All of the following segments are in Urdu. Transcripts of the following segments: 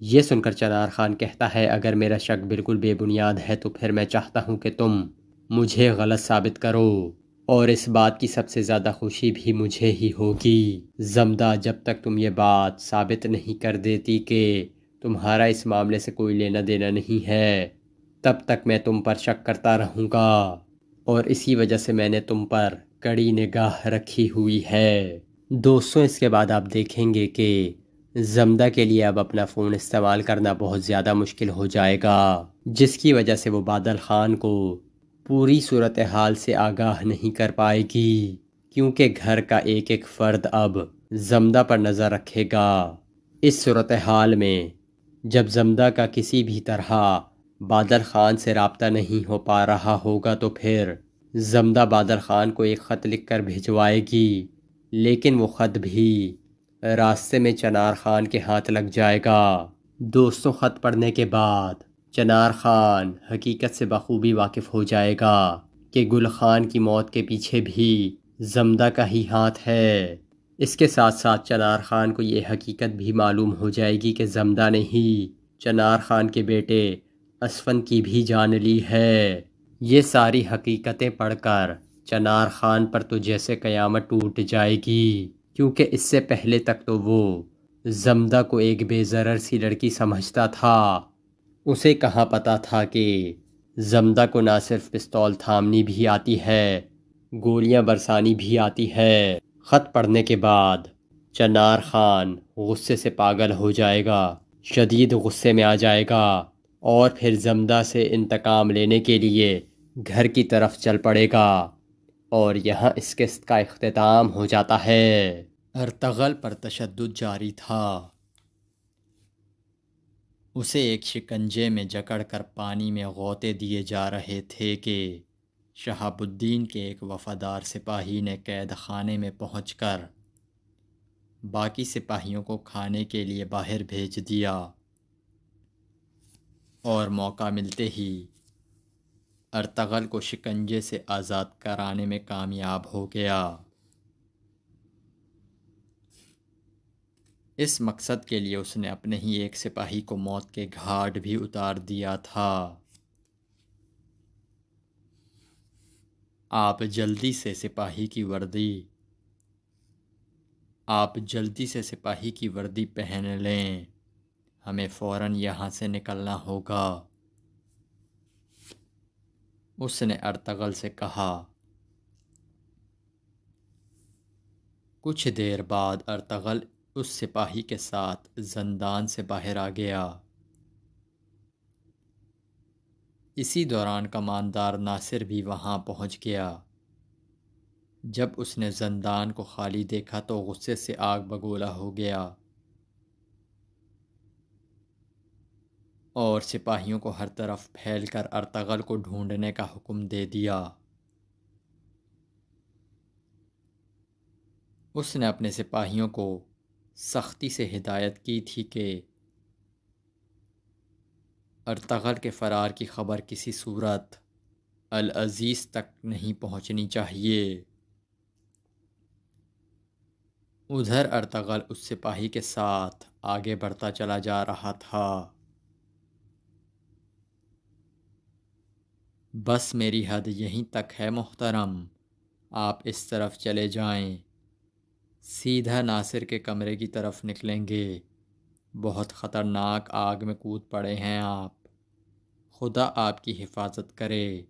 یہ سن کر چنار خان کہتا ہے اگر میرا شک بالکل بے بنیاد ہے تو پھر میں چاہتا ہوں کہ تم مجھے غلط ثابت کرو، اور اس بات کی سب سے زیادہ خوشی بھی مجھے ہی ہوگی۔ زمدہ، جب تک تم یہ بات ثابت نہیں کر دیتی کہ تمہارا اس معاملے سے کوئی لینا دینا نہیں ہے، تب تک میں تم پر شک کرتا رہوں گا، اور اسی وجہ سے میں نے تم پر کڑی نگاہ رکھی ہوئی ہے۔ دوستوں، اس کے بعد آپ دیکھیں گے کہ زمدہ کے لیے اب اپنا فون استعمال کرنا بہت زیادہ مشکل ہو جائے گا، جس کی وجہ سے وہ بادل خان کو پوری صورتحال سے آگاہ نہیں کر پائے گی، کیونکہ گھر کا ایک ایک فرد اب زمدہ پر نظر رکھے گا۔ اس صورتحال میں جب زمدہ کا کسی بھی طرح بادل خان سے رابطہ نہیں ہو پا رہا ہوگا تو پھر زمدہ بادل خان کو ایک خط لکھ کر بھجوائے گی، لیکن وہ خط بھی راستے میں چنار خان کے ہاتھ لگ جائے گا۔ دوستوں، خط پڑھنے کے بعد چنار خان حقیقت سے بخوبی واقف ہو جائے گا کہ گل خان کی موت کے پیچھے بھی زمدہ کا ہی ہاتھ ہے۔ اس کے ساتھ ساتھ چنار خان کو یہ حقیقت بھی معلوم ہو جائے گی کہ زمدہ نے ہی چنار خان کے بیٹے اسفن کی بھی جان لی ہے۔ یہ ساری حقیقتیں پڑھ کر چنار خان پر تو جیسے قیامت ٹوٹ جائے گی، کیونکہ اس سے پہلے تک تو وہ زمدہ کو ایک بے ضرر سی لڑکی سمجھتا تھا۔ اسے کہاں پتہ تھا کہ زمدہ کو نہ صرف پستول تھامنی بھی آتی ہے، گولیاں برسانی بھی آتی ہے۔ خط پڑھنے کے بعد چنار خان غصے سے پاگل ہو جائے گا، شدید غصے میں آ جائے گا، اور پھر زمدہ سے انتقام لینے کے لیے گھر کی طرف چل پڑے گا، اور یہاں اس قسط کا اختتام ہو جاتا ہے۔ ارطغرل پر تشدد جاری تھا۔ اسے ایک شکنجے میں جکڑ کر پانی میں غوطے دیے جا رہے تھے کہ شہاب الدین کے ایک وفادار سپاہی نے قید خانے میں پہنچ کر باقی سپاہیوں کو کھانے کے لیے باہر بھیج دیا، اور موقع ملتے ہی ارطغرل کو شکنجے سے آزاد کرانے میں کامیاب ہو گیا۔ اس مقصد کے لیے اس نے اپنے ہی ایک سپاہی کو موت کے گھاٹ بھی اتار دیا تھا۔ آپ جلدی سے سپاہی کی وردی پہن لیں، ہمیں فوراً یہاں سے نکلنا ہوگا۔ اس نے ارطغرل سے کہا۔ کچھ دیر بعد ارطغرل اس سپاہی کے ساتھ زندان سے باہر آ گیا۔ اسی دوران کماندار ناصر بھی وہاں پہنچ گیا۔ جب اس نے زندان کو خالی دیکھا تو غصے سے آگ بگولا ہو گیا، اور سپاہیوں کو ہر طرف پھیل کر ارطغرل کو ڈھونڈنے کا حکم دے دیا۔ اس نے اپنے سپاہیوں کو سختی سے ہدایت کی تھی کہ ارطغرل کے فرار کی خبر کسی صورت العزیز تک نہیں پہنچنی چاہیے۔ ادھر ارطغرل اس سپاہی کے ساتھ آگے بڑھتا چلا جا رہا تھا۔ بس میری حد یہیں تک ہے محترم، آپ اس طرف چلے جائیں، سیدھا ناصر کے کمرے کی طرف نکلیں گے، بہت خطرناک آگ میں کود پڑے ہیں آپ، خدا آپ کی حفاظت کرے۔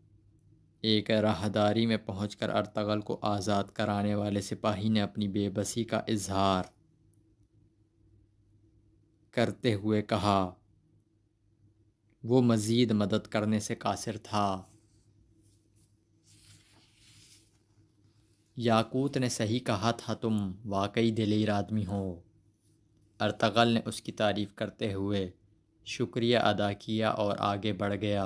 ایک راہداری میں پہنچ کر ارطغرل کو آزاد کرانے والے سپاہی نے اپنی بے بسی کا اظہار کرتے ہوئے کہا۔ وہ مزید مدد کرنے سے قاصر تھا۔ یاقوت نے صحیح کہا تھا، تم واقعی دلیر آدمی ہو۔ ارطغرل نے اس کی تعریف کرتے ہوئے شکریہ ادا کیا اور آگے بڑھ گیا۔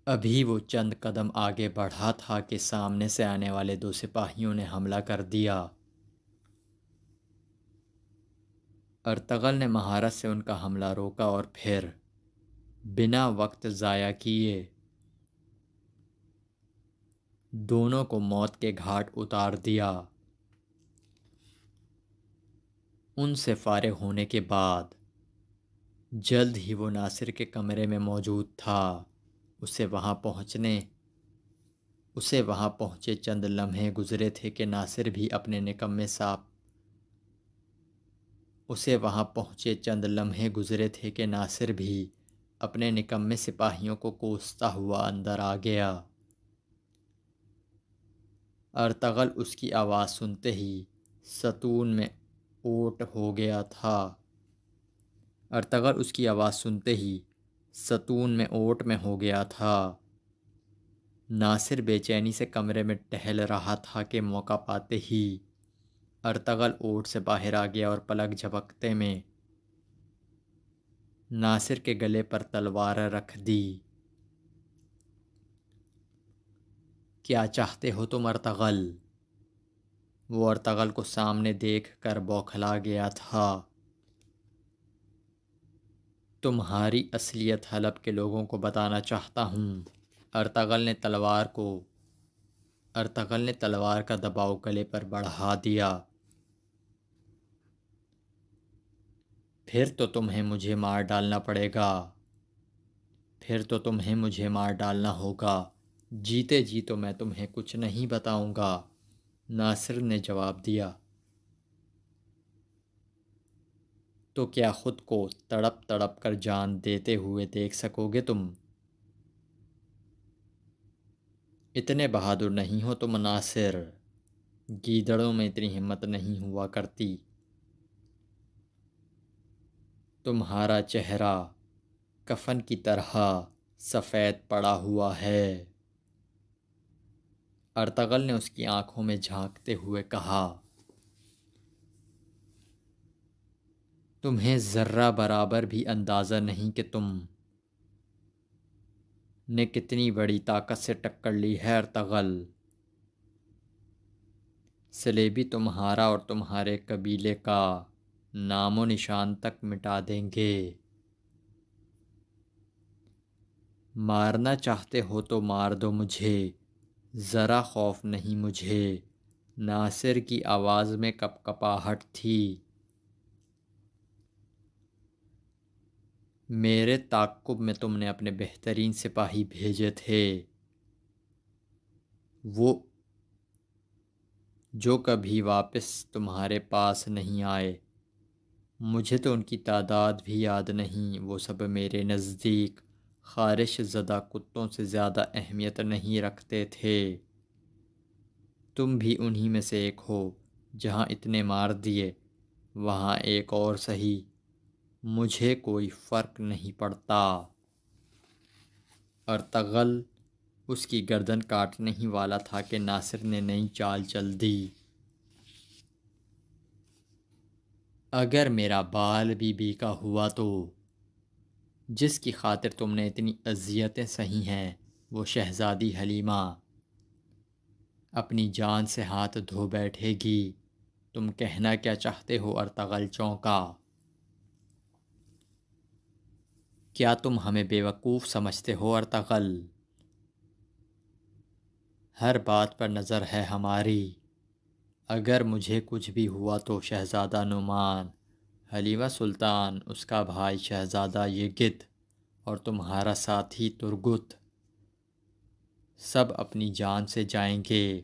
ابھی وہ چند قدم آگے بڑھا تھا کہ سامنے سے آنے والے دو سپاہیوں نے حملہ کر دیا۔ ارطغرل نے مہارت سے ان کا حملہ روکا اور پھر بنا وقت ضائع کیے دونوں کو موت کے گھاٹ اتار دیا۔ ان سے فارغ ہونے کے بعد جلد ہی وہ ناصر کے کمرے میں موجود تھا۔ اسے وہاں پہنچے چند لمحے گزرے تھے کہ ناصر بھی اپنے نکمے سپاہیوں کو کوستا ہوا اندر آ گیا۔ ارطغرل اس کی آواز سنتے ہی ستون میں اوٹ ہو گیا تھا۔ ناصر بے چینی سے کمرے میں ٹہل رہا تھا کہ موقع پاتے ہی ارطغرل اوٹ سے باہر آ گیا اور پلک جھپکتے میں ناصر کے گلے پر تلوار رکھ دی۔ کیا چاہتے ہو تم ارطغرل؟ وہ ارطغرل کو سامنے دیکھ کر بوکھلا گیا تھا۔ تمہاری اصلیت حلب کے لوگوں کو بتانا چاہتا ہوں۔ ارطغرل نے تلوار کا دباؤ گلے پر بڑھا دیا۔ پھر تو تمہیں مجھے مار ڈالنا ہوگا۔ جیتے جی تو میں تمہیں کچھ نہیں بتاؤں گا، ناصر نے جواب دیا۔ تو کیا خود کو تڑپ تڑپ کر جان دیتے ہوئے دیکھ سکو گے تم؟ اتنے بہادر نہیں ہو تم ناصر، گیدڑوں میں اتنی ہمت نہیں ہوا کرتی۔ تمہارا چہرہ کفن کی طرح سفید پڑا ہوا ہے۔ ارطغرل نے اس کی آنکھوں میں جھانکتے ہوئے کہا، تمہیں ذرہ برابر بھی اندازہ نہیں کہ تم نے کتنی بڑی طاقت سے ٹکر لی ہے ارطغرل۔ سلیبی تمہارا اور تمہارے قبیلے کا نام و نشان تک مٹا دیں گے۔ مارنا چاہتے ہو تو مار دو مجھے، ذرا خوف نہیں مجھے۔ ناصر کی آواز میں کپکپاہٹ تھی۔ میرے تعاقب میں تم نے اپنے بہترین سپاہی بھیجے تھے، وہ جو کبھی واپس تمہارے پاس نہیں آئے۔ مجھے تو ان کی تعداد بھی یاد نہیں۔ وہ سب میرے نزدیک خارش زدہ کتوں سے زیادہ اہمیت نہیں رکھتے تھے۔ تم بھی انہی میں سے ایک ہو۔ جہاں اتنے مار دیے وہاں ایک اور سہی، مجھے کوئی فرق نہیں پڑتا۔ ارطغرل اس کی گردن کاٹنے ہی والا تھا کہ ناصر نے نئی چال چل دی۔ اگر میرا بال بھی بیکا ہوا تو جس کی خاطر تم نے اتنی اذیتیں سہی ہیں وہ شہزادی حلیمہ اپنی جان سے ہاتھ دھو بیٹھے گی۔ تم کہنا کیا چاہتے ہو؟ ارطغرل چونکا۔ کیا تم ہمیں بیوقوف سمجھتے ہو ارطغرل؟ ہر بات پر نظر ہے ہماری۔ اگر مجھے کچھ بھی ہوا تو شہزادہ نعمان، حلیمہ سلطان، اس کا بھائی شہزادہ یگت اور تمہارا ساتھی ترگت سب اپنی جان سے جائیں گے۔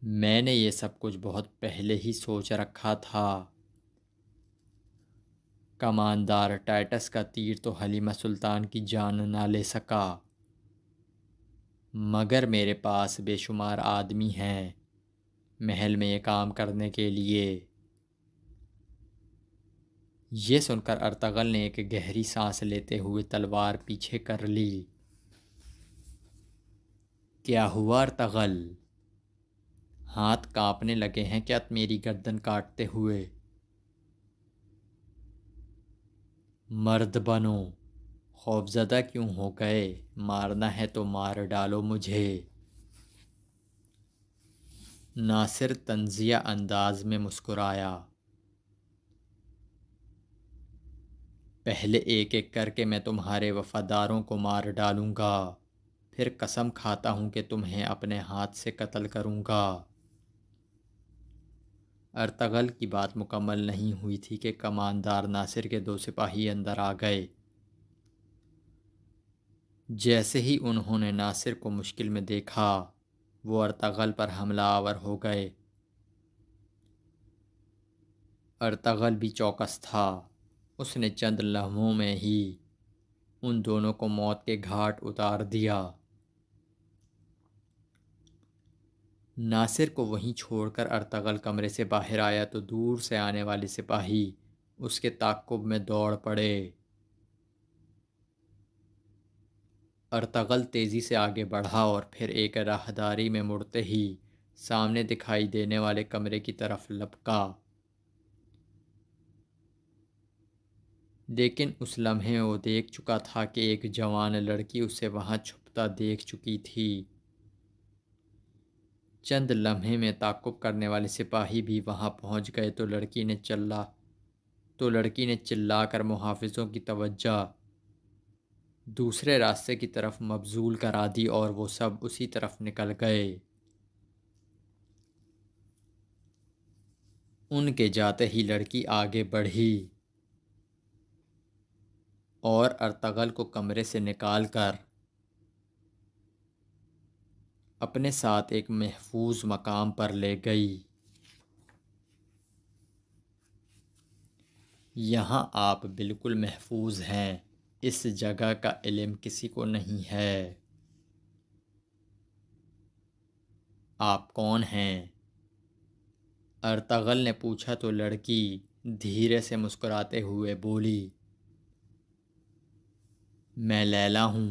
میں نے یہ سب کچھ بہت پہلے ہی سوچ رکھا تھا۔ کماندار ٹائٹس کا تیر تو حلیمہ سلطان کی جان نہ لے سکا، مگر میرے پاس بے شمار آدمی ہیں محل میں یہ کام کرنے کے لیے۔ یہ سن کر ارطغرل نے ایک گہری سانس لیتے ہوئے تلوار پیچھے کر لی۔ کیا ہوا ارطغرل؟ ہاتھ کانپنے لگے ہیں کیا میری گردن کاٹتے ہوئے؟ مرد بنو، خوفزدہ کیوں ہو گئے؟ مارنا ہے تو مار ڈالو مجھے۔ ناصر طنزیہ انداز میں مسکرایا۔ پہلے ایک ایک کر کے میں تمہارے وفاداروں کو مار ڈالوں گا، پھر قسم کھاتا ہوں کہ تمہیں اپنے ہاتھ سے قتل کروں گا۔ ارطغرل کی بات مکمل نہیں ہوئی تھی کہ کماندار ناصر کے 2 سپاہی اندر آ گئے۔ جیسے ہی انہوں نے ناصر کو مشکل میں دیکھا وہ ارطغرل پر حملہ آور ہو گئے۔ ارطغرل بھی چوکس تھا، اس نے چند لمحوں میں ہی ان دونوں کو موت کے گھاٹ اتار دیا۔ ناصر کو وہیں چھوڑ کر ارطغرل کمرے سے باہر آیا تو دور سے آنے والے سپاہی اس کے تعاقب میں دوڑ پڑے۔ ارطغرل تیزی سے آگے بڑھا اور پھر ایک راہداری میں مڑتے ہی سامنے دکھائی دینے والے کمرے کی طرف لپکا، لیکن اس لمحے وہ دیکھ چکا تھا کہ ایک جوان لڑکی اسے وہاں چھپتا دیکھ چکی تھی۔ چند لمحے میں تعاقب کرنے والے سپاہی بھی وہاں پہنچ گئے تو لڑکی نے چلا کر محافظوں کی توجہ دوسرے راستے کی طرف مبذول کرا دی اور وہ سب اسی طرف نکل گئے۔ ان کے جاتے ہی لڑکی آگے بڑھی اور ارطغرل کو کمرے سے نکال کر اپنے ساتھ ایک محفوظ مقام پر لے گئی۔ یہاں آپ بالکل محفوظ ہیں، اس جگہ کا علم کسی کو نہیں ہے۔ آپ کون ہیں؟ ارطغرل نے پوچھا تو لڑکی دھیرے سے مسکراتے ہوئے بولی، میں لیلا ہوں،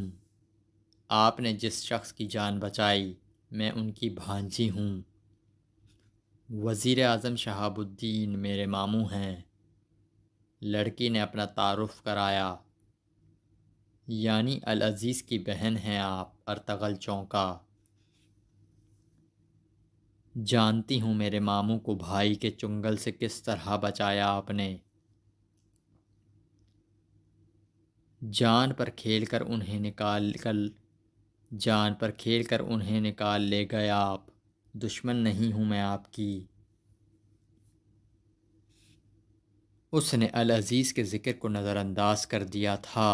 آپ نے جس شخص کی جان بچائی میں ان کی بھانجی ہوں۔ وزیر اعظم شہاب الدین میرے ماموں ہیں۔ لڑکی نے اپنا تعارف کرایا۔ یعنی العزیز کی بہن ہیں آپ؟ ارطغرل چونکا۔ جانتی ہوں میرے ماموں کو بھائی کے چنگل سے کس طرح بچایا آپ نے۔ جان پر کھیل کر انہیں نکال لے گئے آپ۔ دشمن نہیں ہوں میں آپ کی۔ اس نے العزیز کے ذکر کو نظر انداز کر دیا تھا۔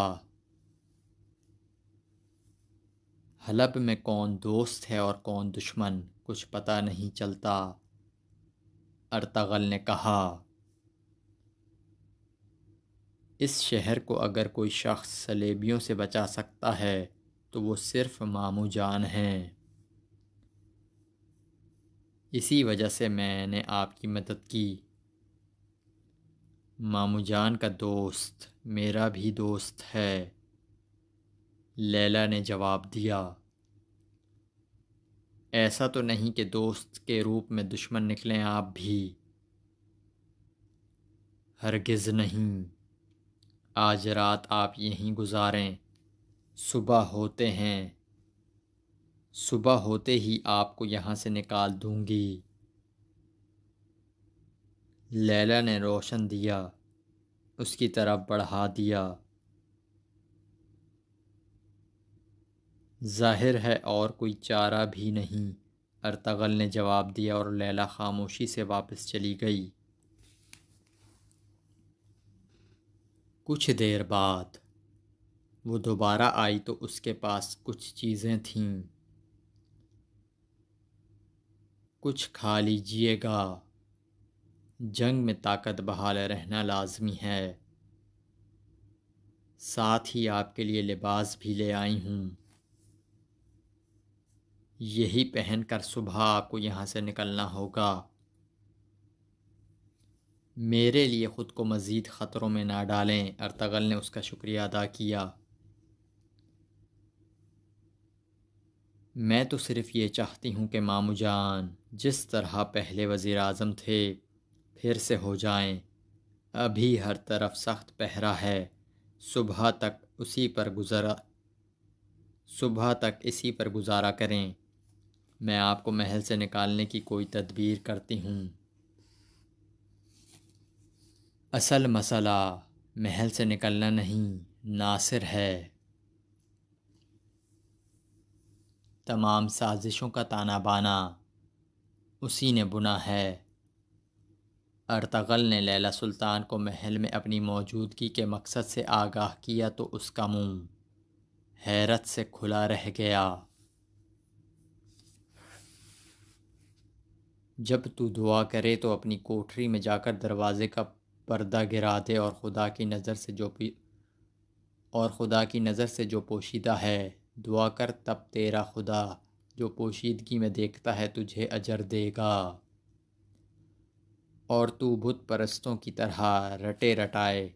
حلب میں کون دوست ہے اور کون دشمن کچھ پتہ نہیں چلتا، ارطغرل نے کہا۔ اس شہر کو اگر کوئی شخص صلیبیوں سے بچا سکتا ہے تو وہ صرف ماموں جان ہیں۔ اسی وجہ سے میں نے آپ کی مدد کی۔ ماموں جان کا دوست میرا بھی دوست ہے، لیلا نے جواب دیا۔ ایسا تو نہیں کہ دوست کے روپ میں دشمن نکلیں آپ بھی؟ ہرگز نہیں۔ آج رات آپ یہیں گزاریں، صبح ہوتے ہی آپ کو یہاں سے نکال دوں گی۔ لیلا نے روشن دیا اس کی طرف بڑھا دیا۔ ظاہر ہے اور کوئی چارہ بھی نہیں، ارطغرل نے جواب دیا اور لیلا خاموشی سے واپس چلی گئی۔ کچھ دیر بعد وہ دوبارہ آئی تو اس کے پاس کچھ چیزیں تھیں۔ کچھ کھا لیجئے گا، جنگ میں طاقت بحال رہنا لازمی ہے۔ ساتھ ہی آپ کے لیے لباس بھی لے آئی ہوں، یہی پہن کر صبح آپ کو یہاں سے نکلنا ہوگا۔ میرے لیے خود کو مزید خطروں میں نہ ڈالیں، ارطغرل نے اس کا شکریہ ادا کیا۔ میں تو صرف یہ چاہتی ہوں کہ ماموں جان جس طرح پہلے وزیر اعظم تھے پھر سے ہو جائیں۔ ابھی ہر طرف سخت پہرا ہے، صبح تک اسی پر گزارا کریں۔ میں آپ کو محل سے نکالنے کی کوئی تدبیر کرتی ہوں۔ اصل مسئلہ محل سے نکلنا نہیں، ناصر ہے۔ تمام سازشوں کا تانا بانا اسی نے بنا ہے۔ ارطغرل نے لیلا سلطان کو محل میں اپنی موجودگی کے مقصد سے آگاہ کیا تو اس کا منہ حیرت سے کھلا رہ گیا۔ جب تو دعا کرے تو اپنی کوٹری میں جا کر دروازے کا پردہ گرا دے، اور خدا کی نظر سے جو پوشیدہ ہے دعا کر، تب تیرا خدا جو پوشیدگی میں دیکھتا ہے تجھے اجر دے گا۔ اور تو بت پرستوں کی طرح رٹے رٹائے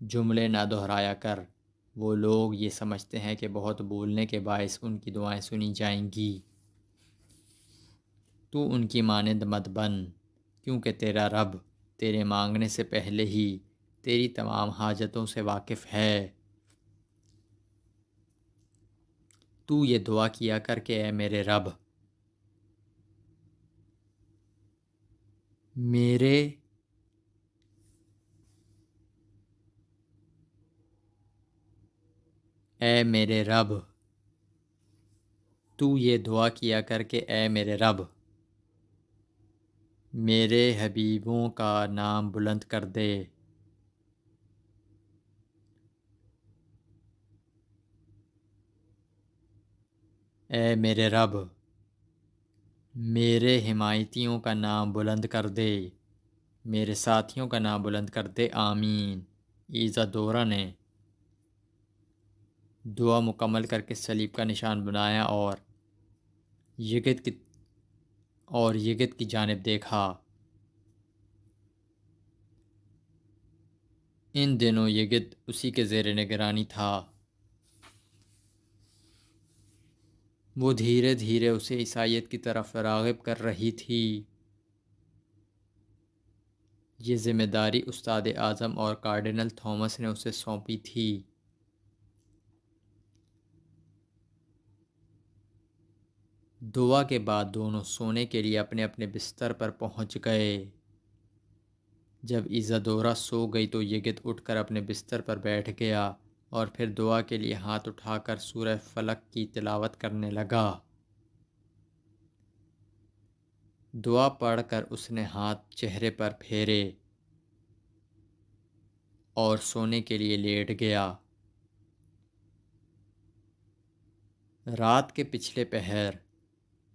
جملے نہ دہرایا کر، وہ لوگ یہ سمجھتے ہیں کہ بہت بولنے کے باعث ان کی دعائیں سنی جائیں گی۔ تو ان کی مانند مت بن، کیونکہ تیرا رب تیرے مانگنے سے پہلے ہی تیری تمام حاجتوں سے واقف ہے۔ تو یہ دعا کیا کر کہ اے میرے رب، تو یہ دعا کیا کر کہ اے میرے رب، میرے حبیبوں کا نام بلند کر دے۔ اے میرے رب، میرے حمایتیوں کا نام بلند کر دے، میرے ساتھیوں کا نام بلند کر دے، آمین۔ ایزا دورہ نے دعا مکمل کر کے صلیب کا نشان بنایا اور یگت کی جانب دیکھا۔ ان دنوں یگت اسی کے زیر نگرانی تھا۔ وہ دھیرے دھیرے اسے عیسائیت کی طرف راغب کر رہی تھی۔ یہ ذمہ داری استاد اعظم اور کارڈنل تھامس نے اسے سونپی تھی۔ دعا کے بعد دونوں سونے کے لیے اپنے اپنے بستر پر پہنچ گئے۔ جب ایزادورا سو گئی تو یگت اٹھ کر اپنے بستر پر بیٹھ گیا اور پھر دعا کے لیے ہاتھ اٹھا کر سورہ فلق کی تلاوت کرنے لگا۔ دعا پڑھ کر اس نے ہاتھ چہرے پر پھیرے اور سونے کے لیے لیٹ گیا۔ رات کے پچھلے پہر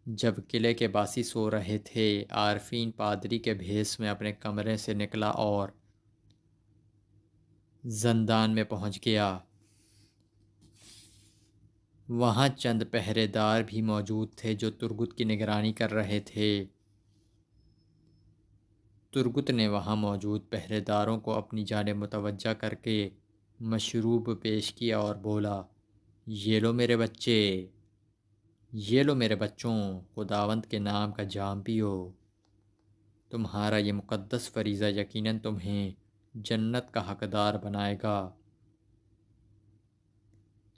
جب قلعے کے باسی سو رہے تھے، عارفین پادری کے بھیس میں اپنے کمرے سے نکلا اور زندان میں پہنچ گیا۔ وہاں چند پہرے دار بھی موجود تھے جو ترگت کی نگرانی کر رہے تھے۔ ترگت نے وہاں موجود پہرے داروں کو اپنی جانب متوجہ کر کے مشروب پیش کیا اور بولا، یہ لو میرے بچے، یہ لو میرے بچوں، خداوند کے نام کا جام پیو۔ تمہارا یہ مقدس فریضہ یقیناً تمہیں جنت کا حقدار بنائے گا۔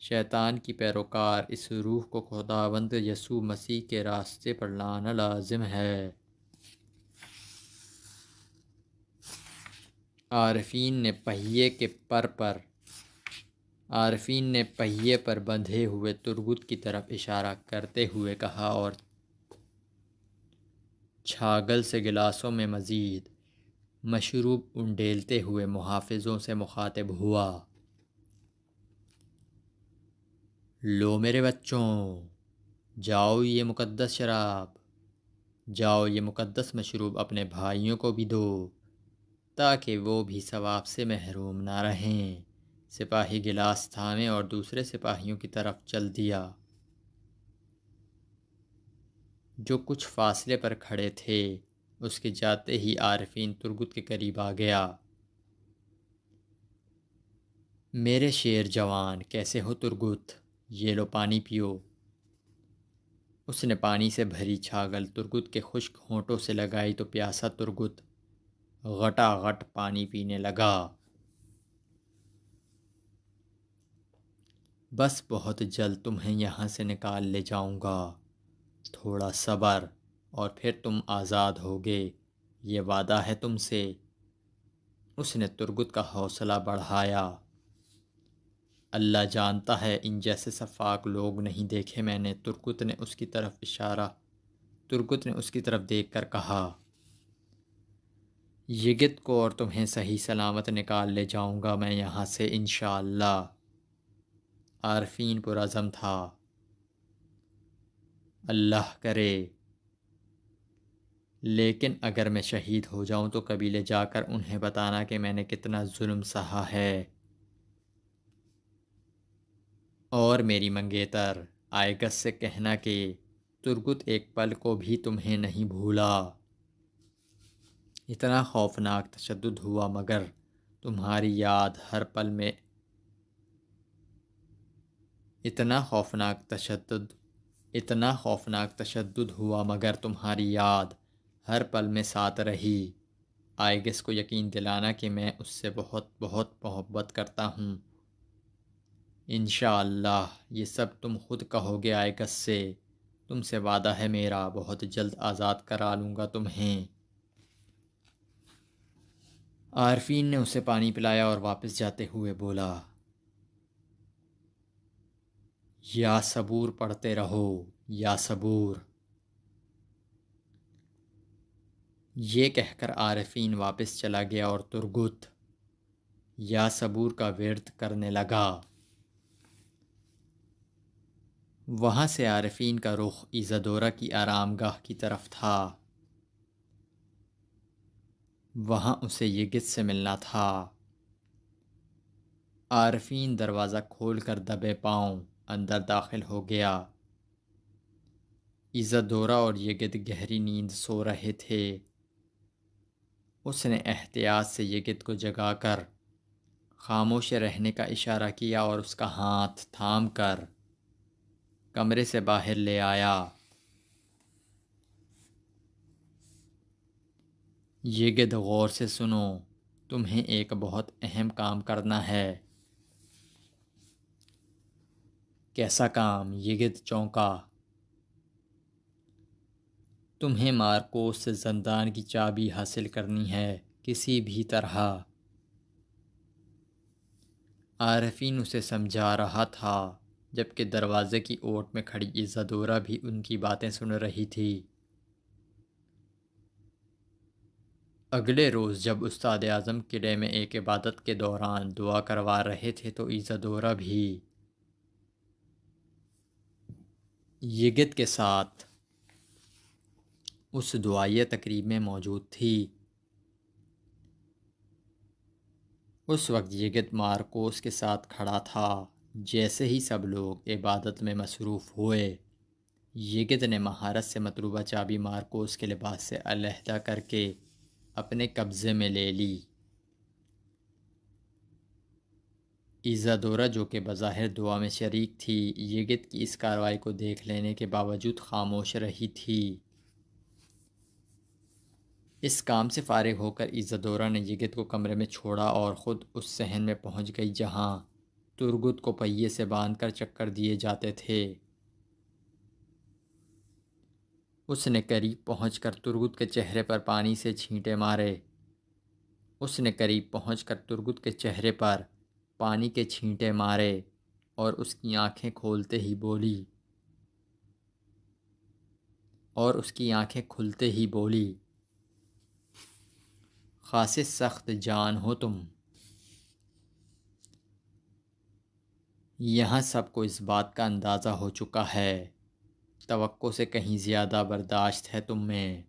شیطان کی پیروکار اس روح کو خداوند یسوع مسیح کے راستے پر لانا لازم ہے۔ عارفین نے پہیے پر بندھے ہوئے ترگت کی طرف اشارہ کرتے ہوئے کہا اور چھاگل سے گلاسوں میں مزید مشروب انڈیلتے ہوئے محافظوں سے مخاطب ہوا، لو میرے بچوں، جاؤ یہ مقدس شراب، جاؤ یہ مقدس مشروب اپنے بھائیوں کو بھی دو تاکہ وہ بھی ثواب سے محروم نہ رہیں۔ سپاہی گلاس تھامے اور دوسرے سپاہیوں کی طرف چل دیا جو کچھ فاصلے پر کھڑے تھے۔ اس کے جاتے ہی عارفین ترگت کے قریب آ گیا۔ میرے شیر جوان، کیسے ہو ترگت؟ یہ لو پانی پیو۔ اس نے پانی سے بھری چھاگل ترگت کے خشک ہونٹوں سے لگائی تو پیاسا ترگت غٹا غٹ پانی پینے لگا۔ بس بہت جلد تمہیں یہاں سے نکال لے جاؤں گا، تھوڑا صبر اور پھر تم آزاد ہوگے، یہ وعدہ ہے تم سے۔ اس نے ترگت کا حوصلہ بڑھایا، اللہ جانتا ہے ان جیسے شفاق لوگ نہیں دیکھے میں نے۔ ترگت نے اس کی طرف دیکھ کر کہا، یگت کو اور تمہیں صحیح سلامت نکال لے جاؤں گا میں یہاں سے انشاءاللہ۔ عارفین پرعزم تھا۔ اللہ کرے، لیکن اگر میں شہید ہو جاؤں تو قبیلے جا کر انہیں بتانا کہ میں نے کتنا ظلم سہا ہے، اور میری منگیتر آئگس سے کہنا کہ ترگت ایک پل کو بھی تمہیں نہیں بھولا۔ اتنا خوفناک تشدد ہوا مگر تمہاری یاد ہر پل میں اتنا خوفناک تشدد ہوا مگر تمہاری یاد ہر پل میں ساتھ رہی۔ آئگس کو یقین دلانا کہ میں اس سے بہت بہت محبت کرتا ہوں۔ انشاءاللہ یہ سب تم خود کہو گے آئگس سے، تم سے وعدہ ہے میرا، بہت جلد آزاد کرا لوں گا تمہیں۔ عارفین نے اسے پانی پلایا اور واپس جاتے ہوئے بولا، یا صبور پڑھتے رہو، یا صبور۔ یہ کہہ کر عارفین واپس چلا گیا اور ترگت یا صبور کا ورد کرنے لگا۔ وہاں سے عارفین کا رخ ایزادورا کی آرام گاہ کی طرف تھا۔ وہاں اسے یگت سے ملنا تھا۔ عارفین دروازہ کھول کر دبے پاؤں اندر داخل ہو گیا۔ ایزادورا اور یگت گہری نیند سو رہے تھے۔ اس نے احتیاط سے یگت کو جگا کر خاموش رہنے کا اشارہ کیا اور اس کا ہاتھ تھام کر کمرے سے باہر لے آیا۔ یگت غور سے سنو، تمہیں ایک بہت اہم کام کرنا ہے۔ کیسا کام؟ یگت چونکا۔ تمہیں مارکوس سے زندان کی چابی حاصل کرنی ہے کسی بھی طرح۔ عارفین اسے سمجھا رہا تھا جبکہ دروازے کی اوٹ میں کھڑی ایزادورا بھی ان کی باتیں سن رہی تھی۔ اگلے روز جب استاد اعظم قلعے میں ایک عبادت کے دوران دعا کروا رہے تھے تو ایزادورا بھی یگت کے ساتھ اس دعائیہ تقریب میں موجود تھی۔ اس وقت یگت مارکوس کے ساتھ کھڑا تھا۔ جیسے ہی سب لوگ عبادت میں مصروف ہوئے، یگت نے مہارت سے مطلوبہ چابی مارکوس کے لباس سے علیحدہ کر کے اپنے قبضے میں لے لی۔ ایزادورا جو کہ بظاہر دعا میں شریک تھی، یگت کی اس کارروائی کو دیکھ لینے کے باوجود خاموش رہی تھی۔ اس کام سے فارغ ہو کر ایزادورا نے یگت کو کمرے میں چھوڑا اور خود اس صحن میں پہنچ گئی جہاں ترگت کو پہیے سے باندھ کر چکر دیے جاتے تھے۔ اس نے قریب پہنچ کر ترگت کے چہرے پر پانی سے چھینٹے مارے۔ اور اس کی آنکھیں کھلتے ہی بولی، خاصے سخت جان ہو تم۔ یہاں سب کو اس بات کا اندازہ ہو چکا ہے، توقع سے کہیں زیادہ برداشت ہے تم میں۔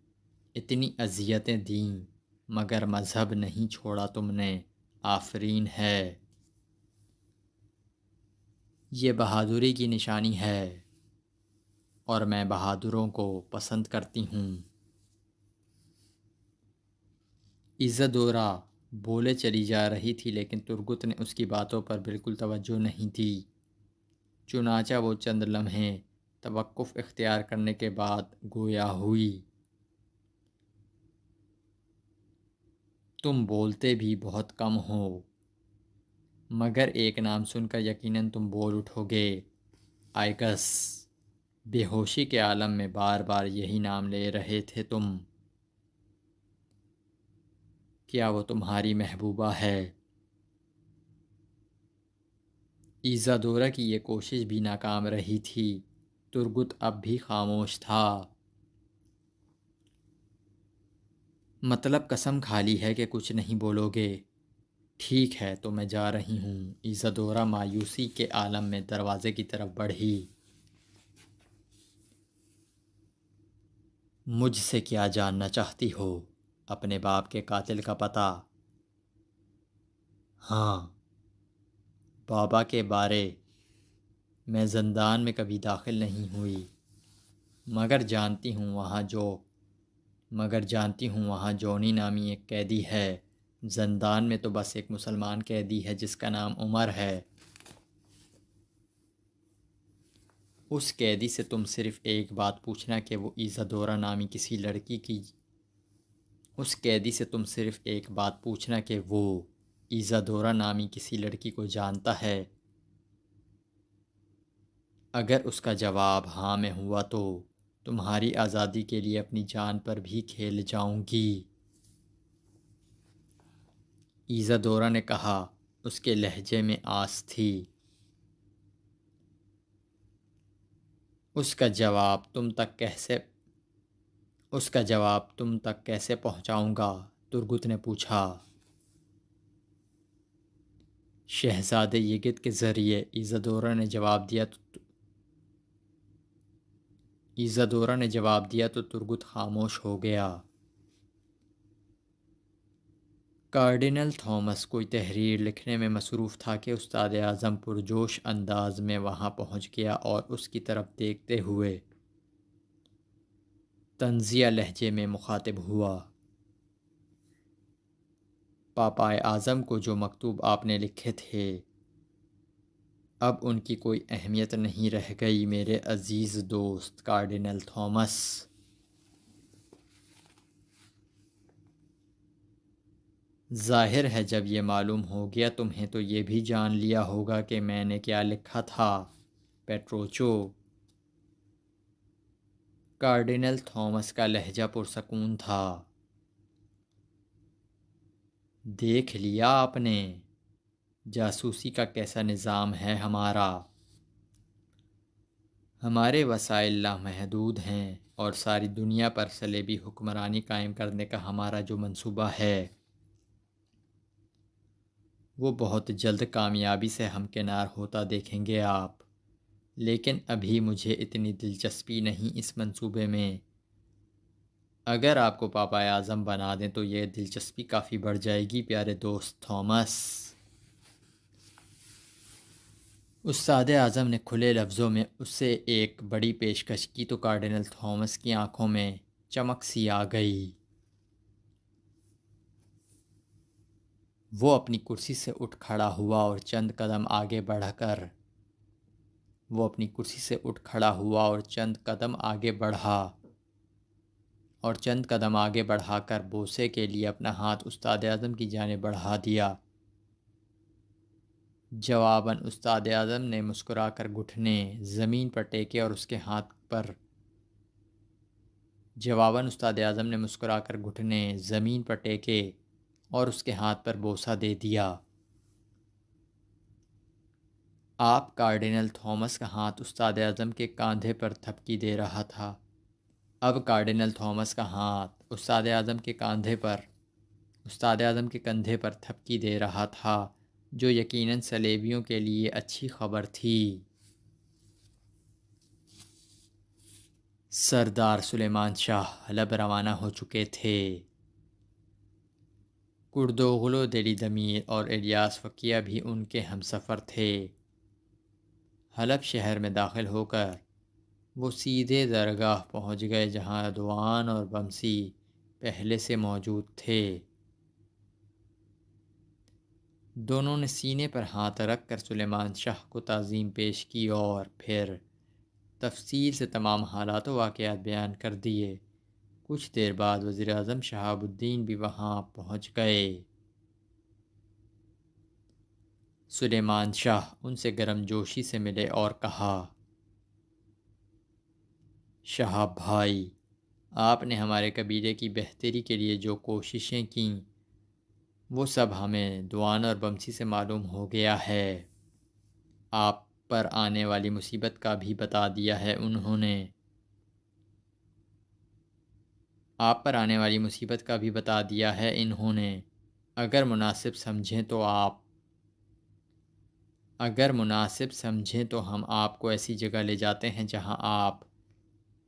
اتنی اذیتیں دیں مگر مذہب نہیں چھوڑا تم نے، آفرین ہے۔ یہ بہادری کی نشانی ہے اور میں بہادروں کو پسند کرتی ہوں۔ ایزادورا بولے چلی جا رہی تھی لیکن ترگت نے اس کی باتوں پر بالکل توجہ نہیں دی۔ چنانچہ وہ چند لمحے توقف اختیار کرنے کے بعد گویا ہوئی، تم بولتے بھی بہت کم ہو، مگر ایک نام سن کر یقیناً تم بول اٹھو گے، آئگس۔ بے ہوشی کے عالم میں بار بار یہی نام لے رہے تھے تم۔ کیا وہ تمہاری محبوبہ ہے؟ ایزادورا کی یہ کوشش بھی ناکام رہی تھی۔ ترگت اب بھی خاموش تھا۔ مطلب قسم کھا لی ہے کہ کچھ نہیں بولو گے؟ ٹھیک ہے تو میں جا رہی ہوں۔ ایزادورا مایوسی کے عالم میں دروازے کی طرف بڑھی۔ مجھ سے کیا جاننا چاہتی ہو؟ اپنے باپ کے قاتل کا پتہ؟ ہاں، بابا کے بارے میں زندان میں کبھی داخل نہیں ہوئی، مگر جانتی ہوں وہاں جونی نامی ایک قیدی ہے۔ زندان میں تو بس ایک مسلمان قیدی ہے جس کا نام عمر ہے۔ اس قیدی سے تم صرف ایک بات پوچھنا کہ وہ ایزادورا نامی کسی لڑکی کو جانتا ہے۔ اگر اس کا جواب ہاں میں ہوا تو تمہاری آزادی کے لیے اپنی جان پر بھی کھیل جاؤں گی۔ ایزادورا نے کہا، اس کے لہجے میں آس تھی۔ اس کا جواب تم تک کیسے پہنچاؤں گا؟ ترگت نے پوچھا۔ شہزادے یگت کے ذریعے، ایزادورا نے جواب دیا تو ترگت خاموش ہو گیا۔ کارڈینل تھامس کوئی تحریر لکھنے میں مصروف تھا کہ استاد اعظم پرجوش انداز میں وہاں پہنچ گیا اور اس کی طرف دیکھتے ہوئے طنزیہ لہجے میں مخاطب ہوا۔ پاپا اعظم کو جو مکتوب آپ نے لکھے تھے، اب ان کی کوئی اہمیت نہیں رہ گئی میرے عزیز دوست کارڈینل تھامس۔ ظاہر ہے جب یہ معلوم ہو گیا تمہیں تو یہ بھی جان لیا ہوگا کہ میں نے کیا لکھا تھا، پیٹروچو۔ کارڈینل تھامس کا لہجہ پرسکون تھا۔ دیکھ لیا آپ نے جاسوسی کا کیسا نظام ہے ہمارا؟ ہمارے وسائل لامحدود ہیں اور ساری دنیا پر صلیبی حکمرانی قائم کرنے کا ہمارا جو منصوبہ ہے وہ بہت جلد کامیابی سے ہمکنار ہوتا دیکھیں گے آپ۔ لیکن ابھی مجھے اتنی دلچسپی نہیں اس منصوبے میں۔ اگر آپ کو پاپا اعظم بنا دیں تو یہ دلچسپی کافی بڑھ جائے گی پیارے دوست تھامس۔ استاد اعظم نے کھلے لفظوں میں اس سے ایک بڑی پیشکش کی تو کارڈینل تھامس کی آنکھوں میں چمک سی آ گئی۔ وہ اپنی کرسی سے اٹھ کھڑا ہوا اور چند قدم آگے بڑھا کر بوسے کے لیے اپنا ہاتھ استاد اعظم کی جانب بڑھا دیا۔ جواباً استاد اعظم نے مسکرا کر گھٹنے زمین پر ٹیکے اور اس کے ہاتھ پر بوسہ دے دیا۔ آپ کارڈینل تھامس کا ہاتھ استاد اعظم کے کاندھے پر تھپکی دے رہا تھا۔ اب کارڈینل تھامس کا ہاتھ استاد اعظم کے کندھے پر تھپکی دے رہا تھا، جو یقیناً صلیبیوں کے لیے اچھی خبر تھی۔ سردار سلیمان شاہ حلب روانہ ہو چکے تھے۔ کردوغلو دلی دمیر اور الیاس فقیہ بھی ان کے ہمسفر تھے۔ حلب شہر میں داخل ہو کر وہ سیدھے درگاہ پہنچ گئے جہاں ردوان اور بمسی پہلے سے موجود تھے۔ دونوں نے سینے پر ہاتھ رکھ کر سلیمان شاہ کو تعظیم پیش کی اور پھر تفصیل سے تمام حالات و واقعات بیان کر دیے۔ کچھ دیر بعد وزیر اعظم شہاب الدین بھی وہاں پہنچ گئے۔ سلیمان شاہ ان سے گرم جوشی سے ملے اور کہا، شہاب بھائی، آپ نے ہمارے قبیلے کی بہتری کے لیے جو کوششیں کیں وہ سب ہمیں دوان اور بمسی سے معلوم ہو گیا ہے۔ آپ پر آنے والی مصیبت کا بھی بتا دیا ہے انہوں نے۔ آپ پر آنے والی مصیبت کا بھی بتا دیا ہے انہوں نے۔ اگر مناسب سمجھیں تو ہم آپ کو ایسی جگہ لے جاتے ہیں جہاں آپ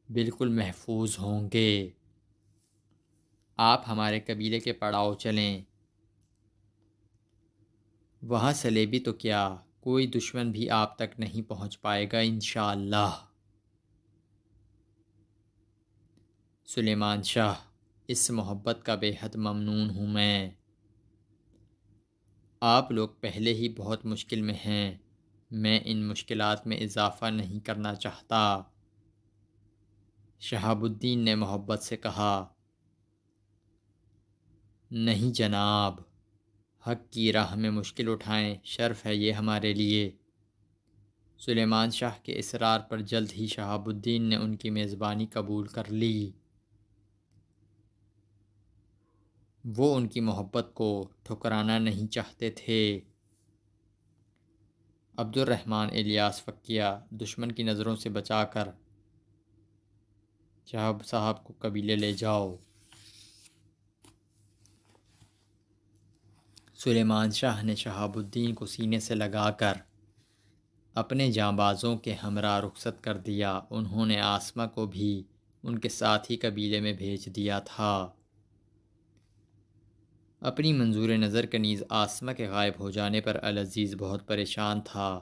بالکل محفوظ ہوں گے۔ آپ ہمارے قبیلے کے پڑاؤ چلیں، وہاں سلیبی تو کیا کوئی دشمن بھی آپ تک نہیں پہنچ پائے گا انشاءاللہ۔ سلیمان شاہ، اس محبت کا بے حد ممنون ہوں میں۔ آپ لوگ پہلے ہی بہت مشکل میں ہیں، میں ان مشکلات میں اضافہ نہیں کرنا چاہتا۔ شہاب الدین نے محبت سے کہا، نہیں جناب، حق کی راہ میں مشکل اٹھائیں، شرف ہے یہ ہمارے لیے۔ سلیمان شاہ کے اصرار پر جلد ہی شہاب الدین نے ان کی میزبانی قبول کر لی۔ وہ ان کی محبت کو ٹھکرانا نہیں چاہتے تھے۔ عبد الرحمن الیاس فقیہ، دشمن کی نظروں سے بچا کر شہاب صاحب کو قبیلے لے جاؤ۔ سلیمان شاہ نے شہاب الدین کو سینے سے لگا کر اپنے جانبازوں کے ہمراہ رخصت کر دیا۔ انہوں نے آسمہ کو بھی ان کے ساتھ ہی قبیلے میں بھیج دیا تھا۔ اپنی منظور نظر کنیز آسمہ کے غائب ہو جانے پر العزیز بہت پریشان تھا۔